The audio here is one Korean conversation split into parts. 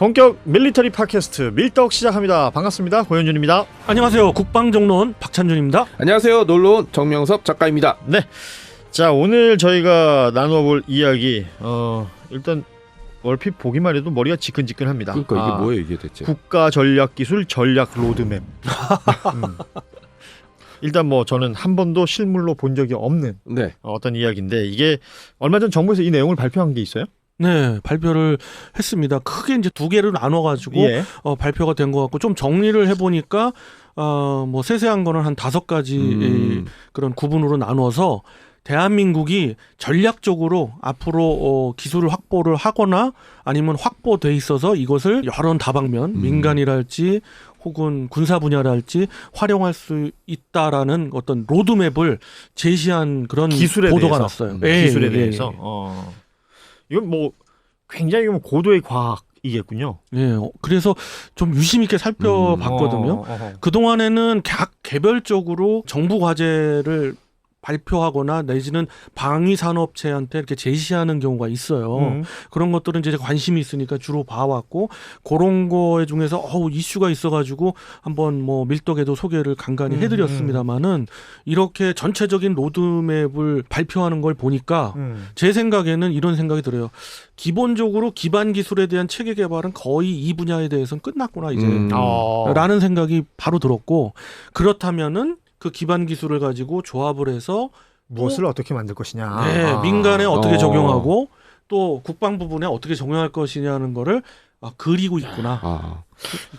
본격 밀리터리 팟캐스트 밀떡 시작합니다. 반갑습니다. 고현준입니다. 안녕하세요. 국방정론 박찬준입니다. 안녕하세요. 놀러온 정명섭 작가입니다. 네. 자, 오늘 저희가 나눠볼 이야기 일단 얼핏 보기만 해도 머리가 지끈지끈합니다. 그러니까 이게 뭐예요 이게 대체? 국가전략기술 전략 로드맵. 일단 뭐 저는 한 번도 실물로 본 적이 없는 네. 어떤 이야기인데 이게 얼마 전 정부에서 이 내용을 발표한 게 있어요? 네, 발표를 했습니다. 크게 이제 두 개로 나눠가지고 예. 발표가 된 것 같고 좀 정리를 해보니까 뭐 세세한 거는 한 5가지 그런 구분으로 나눠서 대한민국이 전략적으로 앞으로 기술을 확보를 하거나 아니면 확보돼 있어서 이것을 여러 다방면 민간이랄지 혹은 군사 분야랄지 활용할 수 있다라는 어떤 로드맵을 제시한 그런 기술에 보도가 대해서. 났어요. 기술에 대해서. 이건 뭐 굉장히 고도의 과학이겠군요. 예, 그래서 좀 유심 있게 살펴봤거든요. 그동안에는 각 개별적으로 정부 과제를 발표하거나 내지는 방위 산업체한테 이렇게 제시하는 경우가 있어요. 그런 것들은 이제 관심이 있으니까 주로 봐왔고 그런 거에 중에서 이슈가 있어가지고 한번 뭐 밀떡에도 소개를 간간히 해드렸습니다만은 이렇게 전체적인 로드맵을 발표하는 걸 보니까 제 생각에는 이런 생각이 들어요. 기본적으로 기반 기술에 대한 체계 개발은 거의 이 분야에 대해서는 끝났구나 이제 라는 생각이 바로 들었고 그렇다면은 그 기반 기술을 가지고 조합을 해서 무엇을 어떻게 만들 것이냐. 네, 민간에 어떻게 적용하고 또 국방 부분에 어떻게 적용할 것이냐는 거를 그리고 있구나.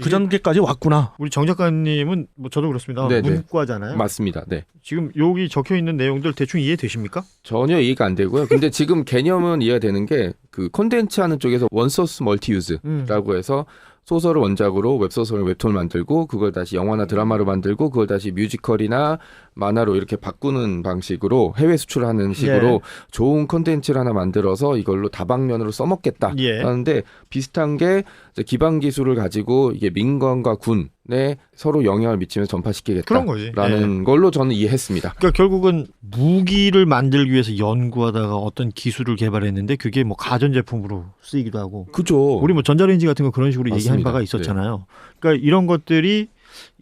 그 단계까지 왔구나. 우리 정 작가님은 뭐 저도 그렇습니다. 네네. 문과잖아요. 맞습니다. 네. 지금 여기 적혀 있는 내용들 대충 이해되십니까? 전혀 이해가 안 되고요. 근데 지금 개념은 이해가 되는 게 그 콘텐츠 하는 쪽에서 원소스 멀티유즈라고 해서 소설을 원작으로 웹소설을 웹툰을 만들고 그걸 다시 영화나 드라마로 만들고 그걸 다시 뮤지컬이나 만화로 이렇게 바꾸는 방식으로 해외 수출하는 식으로 좋은 콘텐츠를 하나 만들어서 이걸로 다방면으로 써먹겠다 하는데 비슷한 게 기반 기술을 가지고 이게 민간과 군에 서로 영향을 미치면서 전파시키겠다라는 걸로 저는 이해했습니다. 그러니까 결국은 무기를 만들기 위해서 연구하다가 어떤 기술을 개발했는데 그게 뭐 가전제품으로 쓰이기도 하고 그죠. 우리 뭐 전자레인지 같은 거 그런 식으로 맞습니다. 얘기한 바가 있었잖아요. 그러니까 이런 것들이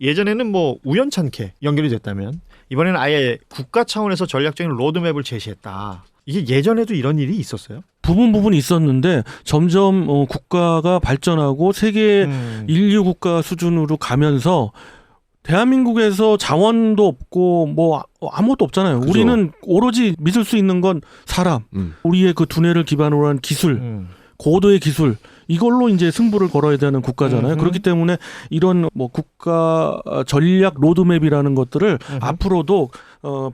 예전에는 뭐 우연찮게 연결이 됐다면 이번에는 아예 국가 차원에서 전략적인 로드맵을 제시했다. 이게 예전에도 이런 일이 있었어요? 부분 있었는데 점점 국가가 발전하고 세계 인류 국가 수준으로 가면서 대한민국에서 자원도 없고 뭐 아무것도 없잖아요. 그죠. 우리는 오로지 믿을 수 있는 건 사람, 우리의 그 두뇌를 기반으로 한 기술, 고도의 기술 이걸로 이제 승부를 걸어야 되는 국가잖아요. 그렇기 때문에 이런 뭐 국가 전략 로드맵이라는 것들을 앞으로도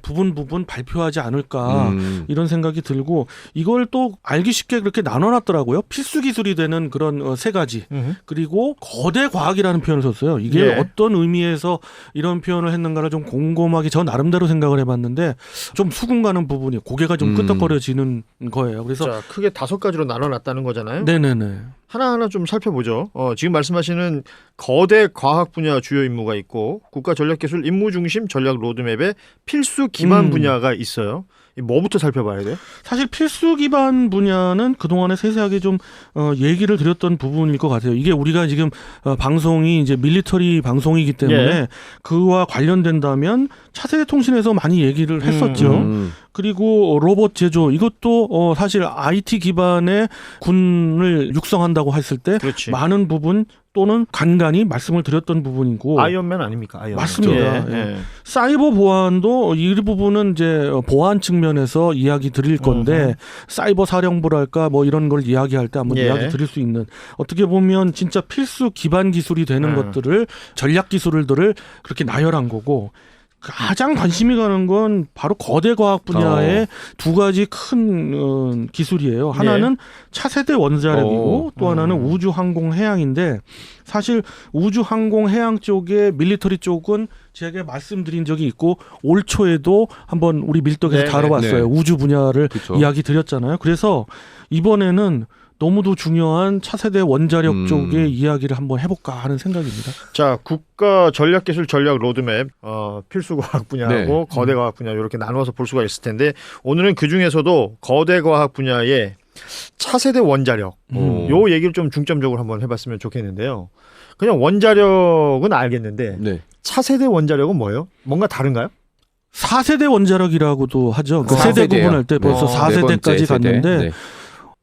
부분 발표하지 않을까 이런 생각이 들고 이걸 또 알기 쉽게 그렇게 나눠놨더라고요. 필수 기술이 되는 그런 3가지 그리고 거대 과학이라는 표현을 썼어요. 이게 어떤 의미에서 이런 표현을 했는가를 좀 곰곰하게 저 나름대로 생각을 해봤는데 좀 수긍 가는 부분이 고개가 좀 끄덕거려지는 거예요. 그래서 자, 크게 5가지로 나눠놨다는 거잖아요. 네네네. 하나하나 좀 살펴보죠. 지금 말씀하시는 거대 과학 분야 주요 임무가 있고 국가 전략기술 임무 중심 전략 로드맵에 필수 기반 분야가 있어요. 뭐부터 살펴봐야 돼요? 사실 필수 기반 분야는 그동안에 세세하게 좀 얘기를 드렸던 부분일 것 같아요. 이게 우리가 지금 방송이 이제 밀리터리 방송이기 때문에 그와 관련된다면 차세대 통신에서 많이 얘기를 했었죠. 그리고 로봇 제조 이것도 사실 IT 기반의 군을 육성한다고 했을 때 그렇지. 많은 부분 또는 간간히 말씀을 드렸던 부분이고 아이언맨 아닙니까? 아이언맨. 맞습니다. 사이버 보안도 이 부분은 이제 보안 측면에서 이야기 드릴 건데 사이버 사령부랄까 뭐 이런 걸 이야기할 때 한번 이야기 드릴 수 있는 어떻게 보면 진짜 필수 기반 기술이 되는 것들을 전략 기술들을 그렇게 나열한 거고 가장 관심이 가는 건 바로 거대 과학 분야의 2가지 큰 기술이에요. 하나는 차세대 원자력이고 또 하나는 우주 항공 해양인데 사실 우주 항공 해양 쪽에 밀리터리 쪽은 제가 말씀드린 적이 있고 올 초에도 한번 우리 밀떡에서 다뤄봤어요. 우주 분야를 이야기 드렸잖아요. 그래서 이번에는 너무도 중요한 차세대 원자력 쪽의 이야기를 한번 해볼까 하는 생각입니다. 자, 국가 전략기술 전략 로드맵 필수 과학 분야하고 거대 과학 분야 이렇게 나누어서 볼 수가 있을 텐데 오늘은 그중에서도 거대 과학 분야의 차세대 원자력 음. 요 얘기를 좀 중점적으로 한번 해봤으면 좋겠는데요. 그냥 원자력은 알겠는데 네. 차세대 원자력은 뭐예요? 뭔가 다른가요? 4세대 원자력이라고도 하죠. 그 4세대요. 세대 구분할 때 벌써 네 4세대까지 번째 세대. 갔는데 네.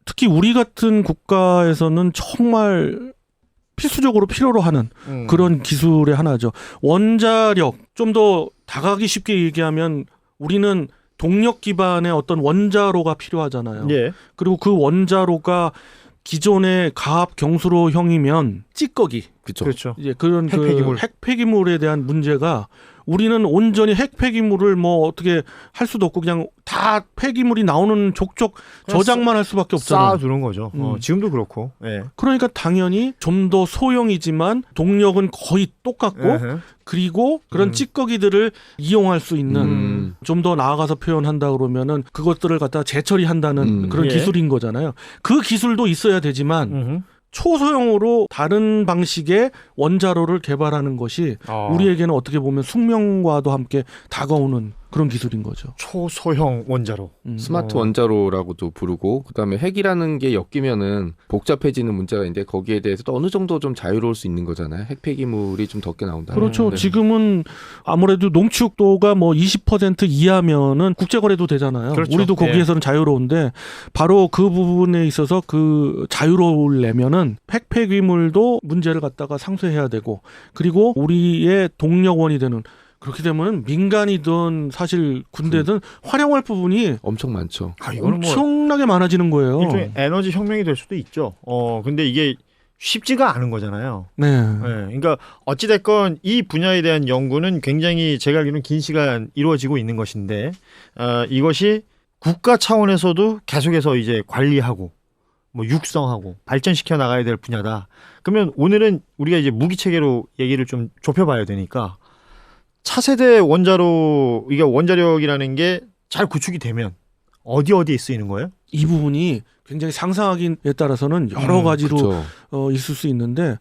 특히 우리 같은 국가에서는 정말 필수적으로 필요로 하는 그런 기술의 하나죠. 원자력 좀 더 다가가기 쉽게 얘기하면 우리는 동력 기반의 어떤 원자로가 필요하잖아요. 예. 그리고 그 원자로가 기존의 가압 경수로형이면 찌꺼기 그렇죠. 그렇죠. 이제 그런 핵폐기물. 핵 폐기물에 대한 문제가 우리는 온전히 핵 폐기물을 뭐 어떻게 할 수도 없고 그냥 다 폐기물이 나오는 족족 저장만 할 수밖에 없잖아요. 쌓아두는 거죠. 지금도 그렇고. 예. 그러니까 당연히 좀 더 소형이지만 동력은 거의 똑같고 에헤. 그리고 그런 찌꺼기들을 이용할 수 있는 좀 더 나아가서 표현한다 그러면은 그것들을 갖다가 재처리한다는 그런 예. 기술인 거잖아요. 그 기술도 있어야 되지만 초소형으로 다른 방식의 원자로를 개발하는 것이 우리에게는 어떻게 보면 숙명과도 함께 다가오는 그런 기술인 거죠. 초소형 원자로. 스마트 원자로라고도 부르고 그다음에 핵이라는 게 엮이면은 복잡해지는 문제가 있는데 거기에 대해서도 어느 정도 좀 자유로울 수 있는 거잖아요. 핵 폐기물이 좀 적게 나온다. 그렇죠. 네. 지금은 아무래도 농축도가 뭐 20% 이하면은 국제거래도 되잖아요. 그렇죠. 우리도 거기에서는 자유로운데 바로 그 부분에 있어서 그 자유로우려면은 핵 폐기물도 문제를 갖다가 상쇄해야 되고 그리고 우리의 동력원이 되는 그렇게 되면 민간이든 사실 군대든 활용할 부분이 엄청 많죠. 이거는 뭐 엄청나게 많아지는 거예요. 일종의 에너지 혁명이 될 수도 있죠. 근데 이게 쉽지가 않은 거잖아요. 네. 네, 그러니까 어찌됐건 이 분야에 대한 연구는 굉장히 제가 알기로는 긴 시간 이루어지고 있는 것인데 이것이 국가 차원에서도 계속해서 이제 관리하고 뭐 육성하고 발전시켜 나가야 될 분야다. 그러면 오늘은 우리가 이제 무기 체계로 얘기를 좀 좁혀봐야 되니까 차세대 원자로 이게 원자력이라는 게 잘 구축이 되면 어디에 쓰이는 거예요? 이 부분이 굉장히 상상하기에 따라서는 여러 가지로 그렇죠. 있을 수 있는데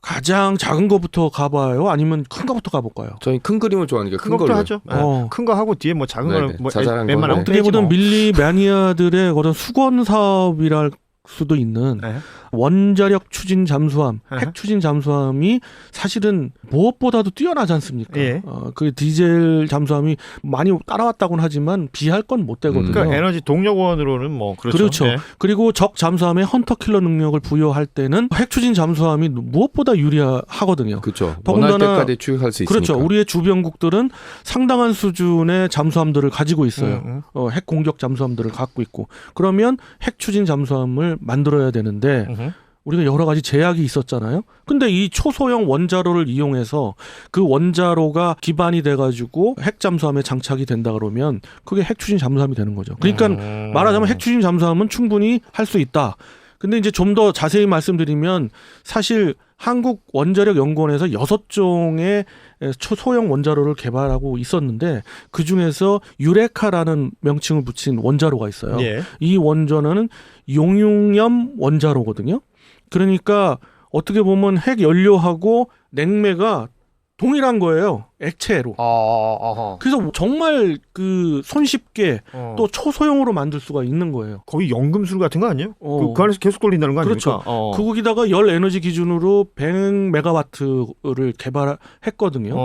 가장 작은 거부터 가봐요? 아니면 큰 거부터 가볼까요? 저희 큰 그림을 좋아하니까 큰 큰 것부터 걸로 하죠. 어. 큰 거 하고 뒤에 뭐 작은 네네, 거는 뭐 자잘한 웬만하면 거, 네. 어떻게 보면 뭐. 밀리 매니아들의 그런 수건 사업이랄 수도 있는 네. 원자력 추진 잠수함, 아하. 핵 추진 잠수함이 사실은 무엇보다도 뛰어나지 않습니까? 예. 그 디젤 잠수함이 많이 따라왔다고는 하지만 비할 건 못 되거든요. 그러니까 에너지 동력원으로는 뭐 그렇죠. 그렇죠. 네. 그리고 적 잠수함에 헌터킬러 능력을 부여할 때는 핵 추진 잠수함이 무엇보다 유리하거든요. 그렇죠. 더군다나 원할 때까지 추격할 수 있으니까. 그렇죠. 우리의 주변국들은 상당한 수준의 잠수함들을 가지고 있어요. 핵 공격 잠수함들을 갖고 있고 그러면 핵 추진 잠수함을 만들어야 되는데 우리가 여러 가지 제약이 있었잖아요. 근데 이 초소형 원자로를 이용해서 그 원자로가 기반이 돼가지고 핵 잠수함에 장착이 된다 그러면 그게 핵 추진 잠수함이 되는 거죠. 그러니까 말하자면 핵 추진 잠수함은 충분히 할 수 있다. 근데 이제 좀 더 자세히 말씀드리면 사실 한국 원자력 연구원에서 6종의 초소형 원자로를 개발하고 있었는데 그 중에서 유레카라는 명칭을 붙인 원자로가 있어요. 예. 이 원전은 용융염 원자로거든요. 그러니까 어떻게 보면 핵 연료하고 냉매가 동일한 거예요. 액체로. 그래서 정말 그 손쉽게 또 초소형으로 만들 수가 있는 거예요. 거의 연금술 같은 거 아니에요? 그 안에서 계속 돌린다는 거 아닙니까? 그렇죠. 거기다가 열 에너지 기준으로 100메가와트를 개발했거든요.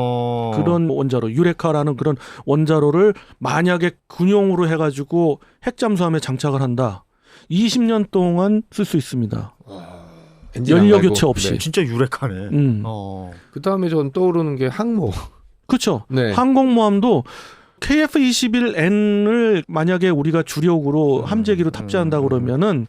그런 원자로 유레카라는 그런 원자로를 만약에 군용으로 해가지고 핵잠수함에 장착을 한다. 20년 동안 쓸 수 있습니다. 연료 교체 없이. 네. 진짜 유레카네. 그다음에 전 떠오르는 게 항모. 그렇죠. 네. 항공모함도 KF-21N을 만약에 우리가 주력으로 함재기로 탑재한다 그러면은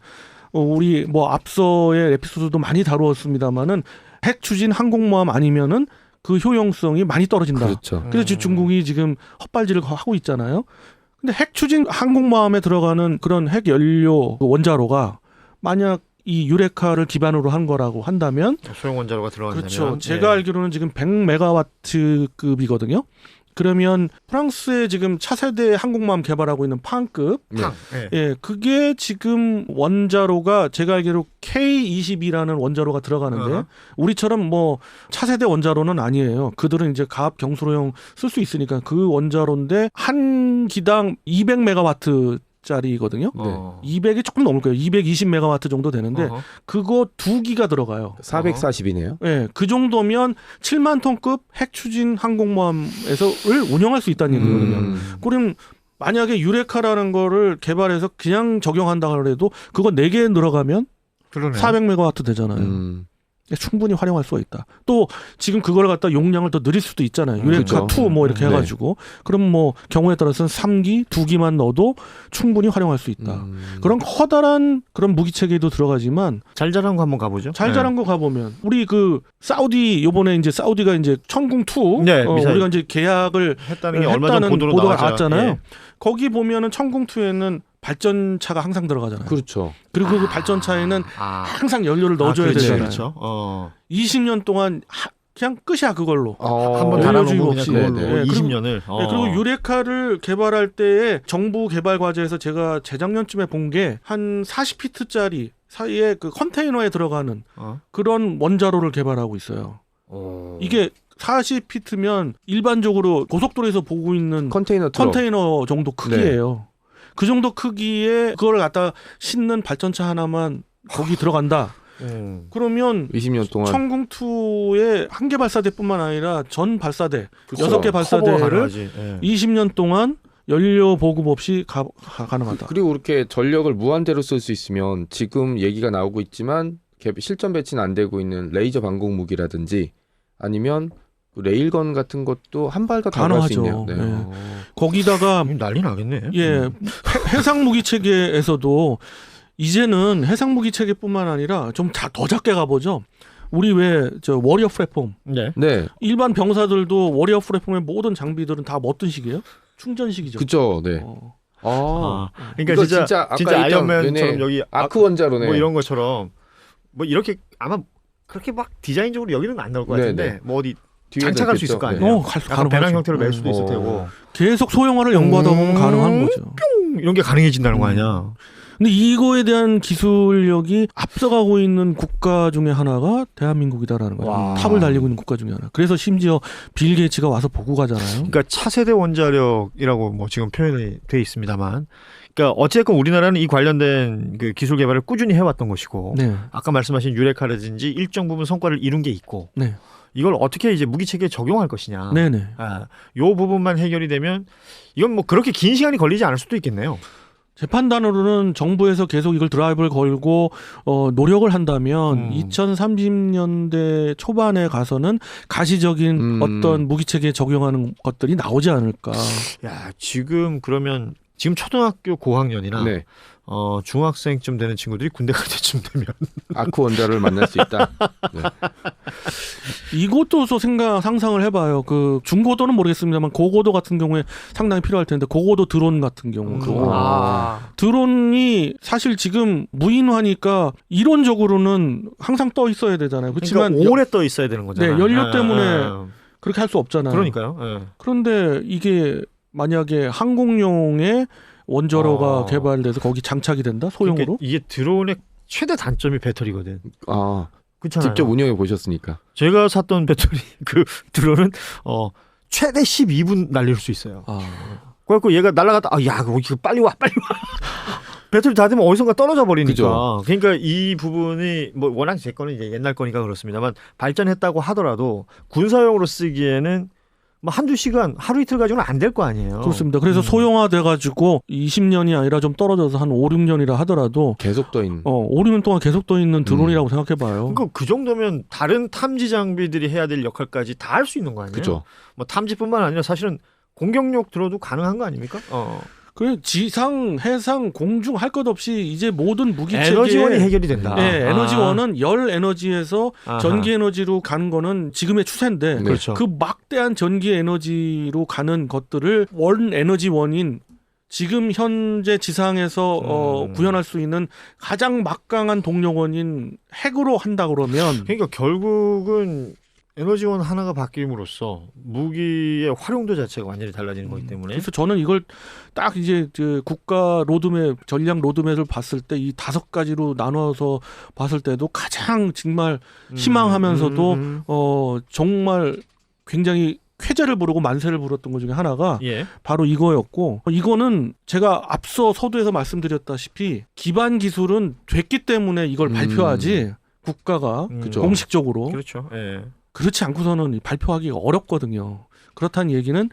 우리 뭐 앞서의 에피소드도 많이 다루었습니다만은 핵 추진 항공모함 아니면은 그 효용성이 많이 떨어진다. 그렇죠. 그래서 지금 중국이 지금 헛발질을 하고 있잖아요. 근데 핵 추진 항공모함에 들어가는 그런 핵 연료 원자로가 만약 이 유레카를 기반으로 한 거라고 한다면 소형 원자로가 들어간다면 그렇죠. 제가 알기로는 지금 100메가와트급이거든요. 그러면 프랑스에 지금 차세대 항공모함 개발하고 있는 팡급, 예, 그게 지금 원자로가 제가 알기로 K22라는 원자로가 들어가는데 우리처럼 뭐 차세대 원자로는 아니에요. 그들은 이제 가압 경수로용 쓸 수 있으니까 그 원자로인데 한 기당 200메가와트 짜리거든요. 어. 200이 조금 넘을 거예요. 220메가와트 정도 되는데 어허. 그거 2기가 들어가요. 440이네요. 예, 그 정도면 7만 톤급 핵 추진 항공모함에서를 운영할 수 있다는 얘기거든요. 그럼 만약에 유레카라는 거를 개발해서 그냥 적용한다 그래도 그거 4개 늘어가면 그러네. 400메가와트 되잖아요. 충분히 활용할 수가 있다. 또 지금 그걸 갖다 용량을 더 늘릴 수도 있잖아요. 유레카 그렇죠. 2 뭐 이렇게 네. 해가지고 그럼 뭐 경우에 따라서는 3기, 2기만 넣어도 충분히 활용할 수 있다. 그런 커다란 그런 무기 체계도 들어가지만 잘 자란 거 한번 가보죠. 잘 자란 거 가보면 우리 그 사우디 요번에 이제 사우디가 이제 천궁 2 네, 미사일. 우리가 이제 계약을 했다는 게 얼마 전 했다는 보도로 보도가 나왔잖아요. 나왔잖아요. 예. 거기 보면은 천궁 2에는 발전차가 항상 들어가잖아요. 그렇죠. 그리고 그 발전차에는 아. 항상 연료를 넣어줘야 그렇죠, 되잖아요. 그렇죠. 20년 동안 그냥 끝이야 그걸로. 한번 연료주의가 달아놓으면 그냥 없이. 그걸로 네, 네. 20년을. 네, 그리고 유레카를 개발할 때에 정부 개발 과제에서 제가 재작년쯤에 본 게 한 40피트짜리 사이에 그 컨테이너에 들어가는 그런 원자로를 개발하고 있어요. 이게 40피트면 일반적으로 고속도로에서 보고 있는 컨테이너 트럭. 컨테이너 정도 크기예요. 그 정도 크기에 그걸 갖다 싣는 발전차 하나만 거기 들어간다. 그러면 20년 동안 천궁 2의 한 개 발사대뿐만 아니라 전 발사대 그렇죠. 6개 발사대를 가능하지. 예. 20년 동안 연료 보급 없이 가능하다. 그리고 이렇게 전력을 무한대로 쓸 수 있으면 지금 얘기가 나오고 있지만 실전 배치는 안 되고 있는 레이저 방공 무기라든지 아니면 레일건 같은 것도 한 발더 달할 수 있네요. 가능하죠. 네. 거기다가 난리 나겠네. 예 해상 무기 체계에서도 이제는 해상 무기 체계뿐만 아니라 좀 더 작게 가보죠. 우리 왜 저 워리어 플랫폼 네. 네. 일반 병사들도 워리어 플랫폼의 모든 장비들은 다 뭐 어떤 식이에요? 충전식이죠. 그죠. 네. 그러니까 이거 진짜 아까 아이언맨처럼 얘네 여기 아크 원자로네. 뭐 이런 것처럼 뭐 이렇게 아마 그렇게 막 디자인적으로 여기는 안 나올 것 같은데 네, 네. 뭐 어디 뒤에서 장착할 수 있겠죠. 있을 거 네. 아니에요. 가능하죠. 약간 배낭 형태로 낼 수도 있을 어. 테고 계속 소형화를 연구하다 보면 가능한 거죠. 이런 게 가능해진다는 거 아니야. 근데 이거에 대한 기술력이 앞서가고 있는 국가 중에 하나가 대한민국이다라는 거예요. 와. 탑을 달리고 있는 국가 중에 하나. 그래서 심지어 빌 게이츠가 와서 보고 가잖아요. 그러니까 차세대 원자력이라고 뭐 지금 표현이 돼 있습니다만, 그러니까 어쨌건 우리나라는 이 관련된 그 기술 개발을 꾸준히 해왔던 것이고, 네. 아까 말씀하신 유레카라든지 일정 부분 성과를 이룬 게 있고, 네. 이걸 어떻게 이제 무기 체계에 적용할 것이냐. 네네. 요 부분만 해결이 되면 이건 뭐 그렇게 긴 시간이 걸리지 않을 수도 있겠네요. 제 판단으로는 정부에서 계속 이걸 드라이브를 걸고 노력을 한다면 2030년대 초반에 가서는 가시적인 어떤 무기 체계에 적용하는 것들이 나오지 않을까. 야, 지금 그러면 지금 초등학교 고학년이나 네. 중학생쯤 되는 친구들이 군대 갈 때쯤 되면 아크 원자로를 만날 수 있다. 네. 이것도 상상을 해봐요. 그 중고도는 모르겠습니다만 고고도 같은 경우에 상당히 필요할 텐데 고고도 드론 같은 경우 드론이 사실 지금 무인화니까 이론적으로는 항상 떠 있어야 되잖아요. 그렇지만 그러니까 오래 떠 있어야 되는 거잖아요. 네, 연료 때문에 그렇게 할 수 없잖아요. 그러니까요. 예. 그런데 이게 만약에 항공용의 원자로가 개발돼서 거기 장착이 된다 소형으로 그러니까 이게 드론의 최대 단점이 배터리거든. 그렇잖아요. 직접 운영해 보셨으니까. 제가 샀던 배터리 그 드론은 최대 12분 날릴 수 있어요. 그래갖고 얘가 날아갔다 야 이거 빨리 와 배터리 다 되면 어디선가 떨어져 버리니까. 그죠. 그러니까 이 부분이 뭐 워낙 제 거는 이제 옛날 거니까 그렇습니다만 발전했다고 하더라도 군사용으로 쓰기에는 뭐 한두 시간 하루 이틀 가지고는 안 될 거 아니에요. 그렇습니다. 그래서 소형화돼 가지고 20년이 아니라 좀 떨어져서 한 5, 6년이라 하더라도 계속 떠 있는 5, 6년 동안 계속 떠 있는 드론이라고 생각해 봐요. 그러니까 그 정도면 다른 탐지 장비들이 해야 될 역할까지 다 할 수 있는 거 아니에요? 그죠. 뭐 탐지뿐만 아니라 사실은 공격력 들어도 가능한 거 아닙니까? 그 지상, 해상, 공중 할 것 없이 이제 모든 무기 체계 에너지원이 해결이 된다. 네, 에너지원은 열 에너지에서 아하. 전기 에너지로 가는 거는 지금의 추세인데 네. 그렇죠. 그 막대한 전기 에너지로 가는 것들을 원 에너지원인 지금 현재 지상에서 구현할 수 있는 가장 막강한 동력원인 핵으로 한다 그러면 그러니까 결국은 에너지원 하나가 바뀜으로써 무기의 활용도 자체가 완전히 달라지는 거기 때문에. 그래서 저는 이걸 딱 이제 그 국가 로드맵 전략 로드맵을 봤을 때 이 5가지로 나눠서 봤을 때도 가장 정말 희망하면서도 정말 굉장히 쾌재를 부르고 만세를 부렸던 것 중에 하나가 예. 바로 이거였고, 이거는 제가 앞서 서두에서 말씀드렸다시피 기반 기술은 됐기 때문에 이걸 발표하지 국가가 그죠. 공식적으로 그렇죠. 예. 그렇지 않고서는 발표하기가 어렵거든요. 그렇다는 얘기는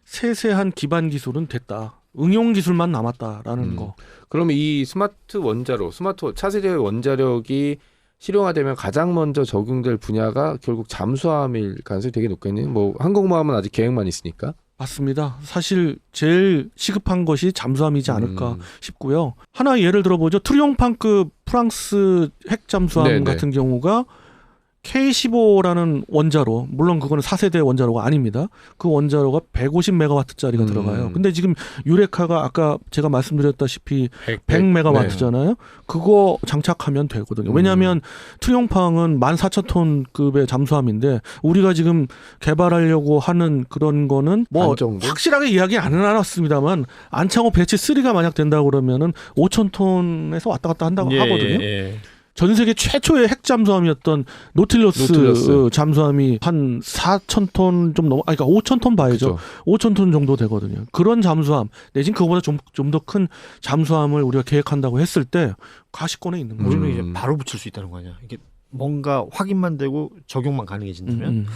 세세한 기반 기술은 됐다. 응용 기술만 남았다라는 거. 그러면 이 스마트 원자로, 스마트 차세대 원자력이 실용화되면 가장 먼저 적용될 분야가 결국 잠수함일 가능성이 되게 높겠네요. 뭐 항공모함은 아직 계획만 있으니까. 맞습니다. 사실 제일 시급한 것이 잠수함이지 않을까 싶고요. 하나 예를 들어보죠. 트리옹팡급 프랑스 핵 잠수함 네네. 같은 경우가 K15라는 원자로, 물론 그거는 4세대 원자로가 아닙니다. 그 원자로가 150메가와트짜리가 들어가요. 근데 지금 유레카가 아까 제가 말씀드렸다시피 100메가와트잖아요. 그거 장착하면 되거든요. 왜냐하면 트리옹팡은 14,000톤급의 잠수함인데 우리가 지금 개발하려고 하는 그런 거는 뭐 반 정도? 확실하게 이야기 안 해놨습니다만 안창호 배치 3가 만약 된다고 그러면은 5,000톤에서 왔다 갔다 한다고 하거든요. 예. 전 세계 최초의 핵 잠수함이었던 노틸러스 잠수함이 한 4,000톤 좀 넘어, 그러니까 5,000톤 봐야죠. 그렇죠. 5,000톤 정도 되거든요. 그런 잠수함, 내진 그거보다 좀 더 큰 잠수함을 우리가 계획한다고 했을 때 가시권에 있는 거죠. 우리는 이제 바로 붙일 수 있다는 거 아니야. 이게 뭔가 확인만 되고 적용만 가능해진다면.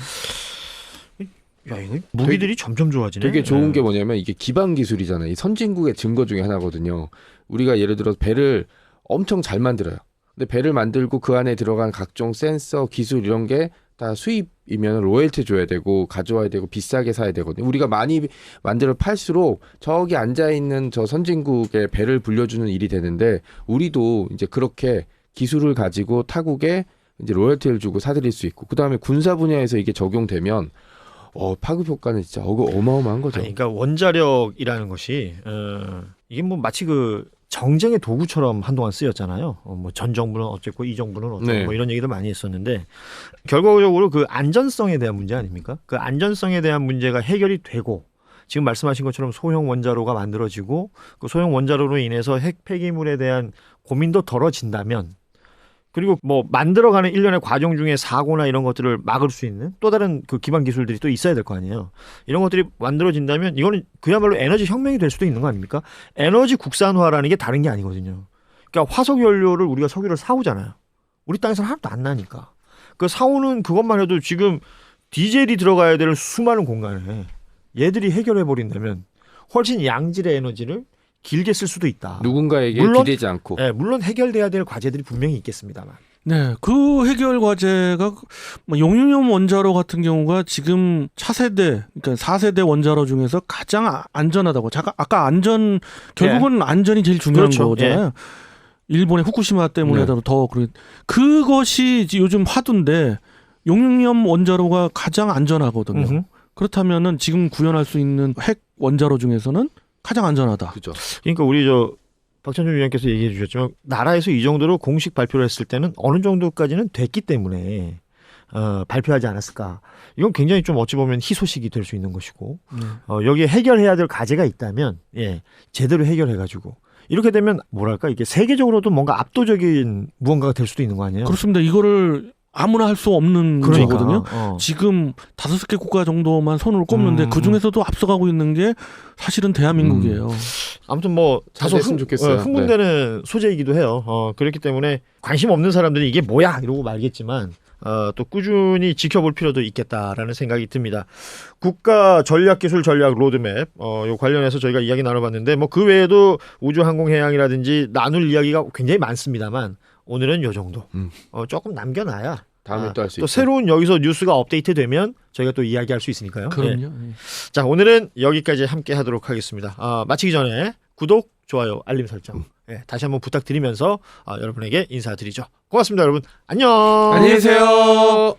야, 이거 무기들이 점점 좋아지네. 되게 좋은 게 뭐냐면 이게 기반 기술이잖아요. 이 선진국의 증거 중에 하나거든요. 우리가 예를 들어서 배를 엄청 잘 만들어요. 근데 배를 만들고 그 안에 들어간 각종 센서, 기술 이런 게 다 수입이면 로열티 줘야 되고 가져와야 되고 비싸게 사야 되거든요. 우리가 많이 만들어 팔수록 저기 앉아 있는 저 선진국의 배를 불려주는 일이 되는데 우리도 이제 그렇게 기술을 가지고 타국에 이제 로열티를 주고 사들일 수 있고 그다음에 군사 분야에서 이게 적용되면 파급 효과는 진짜 어마어마한 거죠. 아니, 그러니까 원자력이라는 것이 이게 뭐 마치 그 정쟁의 도구처럼 한동안 쓰였잖아요. 뭐 전 정부는 어쨌고 이 정부는 어쩌고 네. 뭐 이런 얘기도 많이 했었는데 결과적으로 그 안전성에 대한 문제 아닙니까? 그 안전성에 대한 문제가 해결이 되고 지금 말씀하신 것처럼 소형 원자로가 만들어지고 그 소형 원자로로 인해서 핵 폐기물에 대한 고민도 덜어진다면 그리고 뭐 만들어가는 일련의 과정 중에 사고나 이런 것들을 막을 수 있는 또 다른 그 기반 기술들이 또 있어야 될 거 아니에요. 이런 것들이 만들어진다면 이거는 그야말로 에너지 혁명이 될 수도 있는 거 아닙니까? 에너지 국산화라는 게 다른 게 아니거든요. 그러니까 화석 연료를 우리가 석유를 사오잖아요. 우리 땅에서는 하나도 안 나니까. 그 사오는 그것만 해도 지금 디젤이 들어가야 될 수많은 공간에 얘들이 해결해 버린다면 훨씬 양질의 에너지를 길게 쓸 수도 있다. 누군가에게 물론, 기대지 않고. 네, 물론 해결돼야 될 과제들이 분명히 있겠습니다만. 네, 그 해결 과제가 뭐 용융염 원자로 같은 경우가 지금 차세대, 그러니까 4세대 원자로 중에서 가장 안전하다고. 아까 안전 결국은 안전이 제일 중요한 그렇죠. 거잖아요. 일본의 후쿠시마 때문에라도 더 그것이 요즘 화두인데 용융염 원자로가 가장 안전하거든요. 그렇다면은 지금 구현할 수 있는 핵 원자로 중에서는 가장 안전하다. 그죠. 그러니까 우리 박찬준 위원께서 얘기해 주셨지만 나라에서 이 정도로 공식 발표를 했을 때는 어느 정도까지는 됐기 때문에 발표하지 않았을까. 이건 굉장히 좀 어찌 보면 희소식이 될 수 있는 것이고 여기에 해결해야 될 과제가 있다면 제대로 해결해가지고 이렇게 되면 뭐랄까 이게 세계적으로도 뭔가 압도적인 무언가가 될 수도 있는 거 아니에요? 그렇습니다. 이거를 아무나 할 수 없는 거거든요. 그러니까. 지금 5개 국가 정도만 손으로 꼽는데 그 중에서도 앞서가고 있는 게 사실은 대한민국이에요. 아무튼 뭐 다소 됐으면 좋겠어요. 흥분되는 소재이기도 해요. 그렇기 때문에 관심 없는 사람들은 이게 뭐야 이러고 말겠지만 또 꾸준히 지켜볼 필요도 있겠다라는 생각이 듭니다. 국가 전략기술 전략 로드맵 요 관련해서 저희가 이야기 나눠봤는데 뭐 그 외에도 우주항공해양이라든지 나눌 이야기가 굉장히 많습니다만 오늘은 요 정도. 조금 남겨놔야 다음에 또 할 수 있죠. 또 새로운 여기서 뉴스가 업데이트되면 저희가 또 이야기할 수 있으니까요. 그럼요. 자, 오늘은 여기까지 함께 하도록 하겠습니다. 마치기 전에 구독, 좋아요, 알림 설정 다시 한번 부탁드리면서 여러분에게 인사드리죠. 고맙습니다, 여러분. 안녕. 안녕히 계세요.